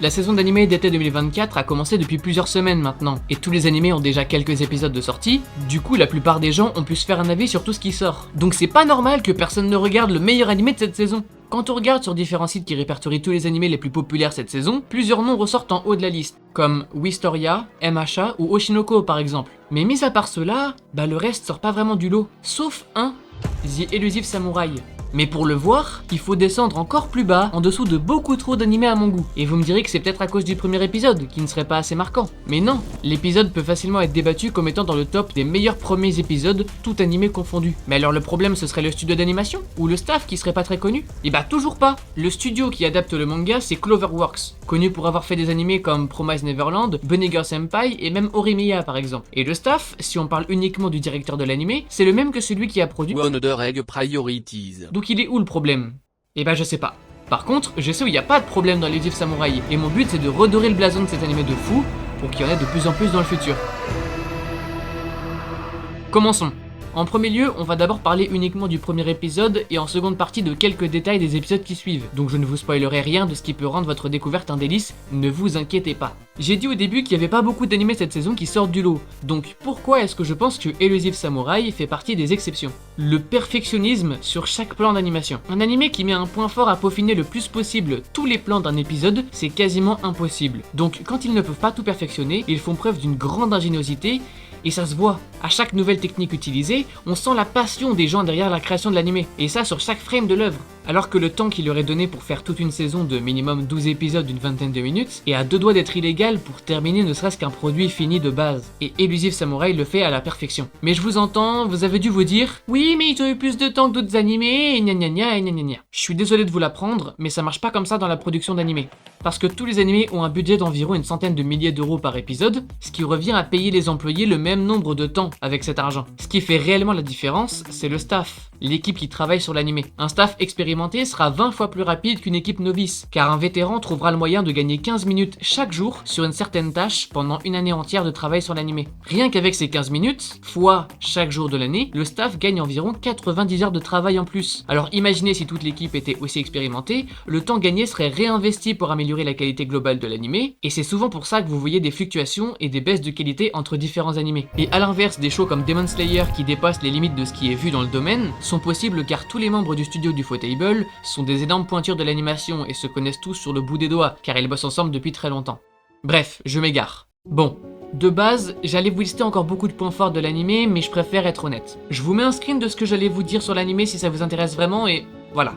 La saison d'animé d'été 2024 a commencé depuis plusieurs semaines maintenant, et tous les animés ont déjà quelques épisodes de sortie, du coup la plupart des gens ont pu se faire un avis sur tout ce qui sort. Donc c'est pas normal que personne ne regarde le meilleur animé de cette saison. Quand on regarde sur différents sites qui répertorient tous les animés les plus populaires cette saison, plusieurs noms ressortent en haut de la liste, comme Wistoria, MHA ou Oshinoko par exemple. Mais mis à part cela, le reste sort pas vraiment du lot, sauf un, The Elusive Samurai. Mais pour le voir, il faut descendre encore plus bas, en dessous de beaucoup trop d'animés à mon goût. Et vous me direz que c'est peut-être à cause du premier épisode, qui ne serait pas assez marquant. Mais non, l'épisode peut facilement être débattu comme étant dans le top des meilleurs premiers épisodes, tout animé confondu. Mais alors le problème ce serait le studio d'animation? Ou le staff qui serait pas très connu? Et toujours pas. Le studio qui adapte le manga c'est Cloverworks, connu pour avoir fait des animés comme Promise Neverland, Bunny Girl Senpai et même Horimiya par exemple. Et le staff, si on parle uniquement du directeur de l'animé, c'est le même que celui qui a produit One Other Egg Priorities. Donc il est où le problème? Je sais pas. Par contre, je sais où il n'y a pas de problème dans Elusive Samurai, et mon but c'est de redorer le blason de cet animé de fou, pour qu'il y en ait de plus en plus dans le futur. Commençons. En premier lieu, on va d'abord parler uniquement du premier épisode et en seconde partie de quelques détails des épisodes qui suivent. Donc je ne vous spoilerai rien de ce qui peut rendre votre découverte un délice, ne vous inquiétez pas. J'ai dit au début qu'il n'y avait pas beaucoup d'animés cette saison qui sortent du lot. Donc pourquoi est-ce que je pense que Elusive Samurai fait partie des exceptions? Le perfectionnisme sur chaque plan d'animation. Un animé qui met un point fort à peaufiner le plus possible tous les plans d'un épisode, c'est quasiment impossible. Donc quand ils ne peuvent pas tout perfectionner, ils font preuve d'une grande ingéniosité. Et ça se voit, à chaque nouvelle technique utilisée, on sent la passion des gens derrière la création de l'animé, et ça sur chaque frame de l'œuvre. Alors que le temps qu'il leur est donné pour faire toute une saison de minimum 12 épisodes d'une vingtaine de minutes, est à deux doigts d'être illégal pour terminer ne serait-ce qu'un produit fini de base. Et Elusive Samurai le fait à la perfection. Mais je vous entends, vous avez dû vous dire « Oui, mais ils ont eu plus de temps que d'autres animés, et gna gna gna et gna gna gna ». Je suis désolé de vous l'apprendre, mais ça marche pas comme ça dans la production d'animés. Parce que tous les animés ont un budget d'environ une centaine de milliers d'euros par épisode, ce qui revient à payer les employés le même nombre de temps avec cet argent. Ce qui fait réellement la différence, c'est le staff, l'équipe qui travaille sur l'animé. Un staff expérimenté sera 20 fois plus rapide qu'une équipe novice, car un vétéran trouvera le moyen de gagner 15 minutes chaque jour sur une certaine tâche pendant une année entière de travail sur l'animé. Rien qu'avec ces 15 minutes, fois chaque jour de l'année, le staff gagne environ 90 heures de travail en plus. Alors imaginez si toute l'équipe était aussi expérimentée, le temps gagné serait réinvesti pour améliorer la qualité globale de l'animé, et c'est souvent pour ça que vous voyez des fluctuations et des baisses de qualité entre différents animés. Et à l'inverse, des shows comme Demon Slayer qui dépassent les limites de ce qui est vu dans le domaine sont possibles car tous les membres du studio du Ufotable sont des énormes pointures de l'animation et se connaissent tous sur le bout des doigts car ils bossent ensemble depuis très longtemps. Bref, je m'égare. Bon, de base, j'allais vous lister encore beaucoup de points forts de l'animé, mais je préfère être honnête. Je vous mets un screen de ce que j'allais vous dire sur l'animé si ça vous intéresse vraiment et voilà.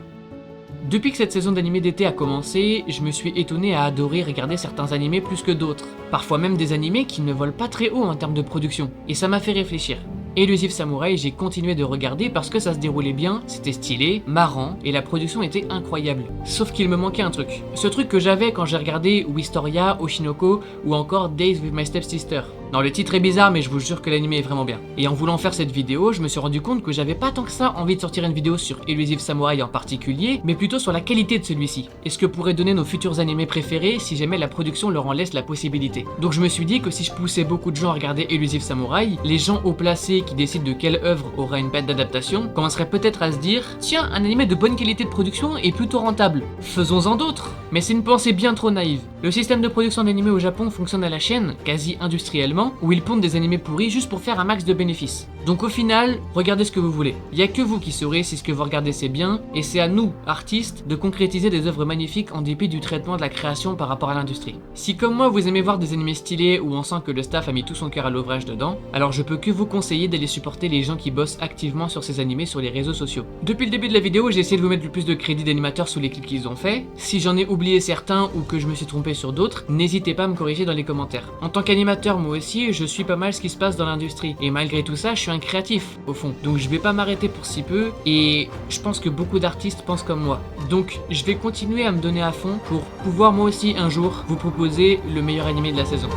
Depuis que cette saison d'animé d'été a commencé, je me suis étonné à adorer regarder certains animés plus que d'autres. Parfois même des animés qui ne volent pas très haut en termes de production. Et ça m'a fait réfléchir. Elusive Samurai, j'ai continué de regarder parce que ça se déroulait bien, c'était stylé, marrant, et la production était incroyable. Sauf qu'il me manquait un truc. Ce truc que j'avais quand j'ai regardé Wistoria, Oshinoko, ou encore Days with My Stepsister. Non, le titre est bizarre, mais je vous jure que l'anime est vraiment bien. Et en voulant faire cette vidéo, je me suis rendu compte que j'avais pas tant que ça envie de sortir une vidéo sur Elusive Samurai en particulier, mais plutôt sur la qualité de celui-ci. Et ce que pourraient donner nos futurs animés préférés si jamais la production leur en laisse la possibilité. Donc je me suis dit que si je poussais beaucoup de gens à regarder Elusive Samurai, les gens haut placés qui décident de quelle œuvre aura une bête d'adaptation commenceraient peut-être à se dire « Tiens, un animé de bonne qualité de production est plutôt rentable. Faisons-en d'autres !» Mais c'est une pensée bien trop naïve. Le système de production d'animés au Japon fonctionne à la chaîne, quasi industriellement, où ils pondent des animés pourris juste pour faire un max de bénéfices. Donc au final, regardez ce que vous voulez. Il y a que vous qui saurez si ce que vous regardez c'est bien, et c'est à nous, artistes, de concrétiser des œuvres magnifiques en dépit du traitement de la création par rapport à l'industrie. Si comme moi vous aimez voir des animés stylés où on sent que le staff a mis tout son cœur à l'ouvrage dedans, alors je peux que vous conseiller d'aller supporter les gens qui bossent activement sur ces animés sur les réseaux sociaux. Depuis le début de la vidéo, j'ai essayé de vous mettre le plus de crédits d'animateurs sous les clips qu'ils ont fait. Si j'en ai oublié certains ou que je me suis trompé sur d'autres, n'hésitez pas à me corriger dans les commentaires. En tant qu'animateur, moi aussi, je suis pas mal ce qui se passe dans l'industrie. Et malgré tout ça, je suis un créatif, au fond. Donc je vais pas m'arrêter pour si peu, et je pense que beaucoup d'artistes pensent comme moi. Donc je vais continuer à me donner à fond pour pouvoir moi aussi un jour vous proposer le meilleur animé de la saison.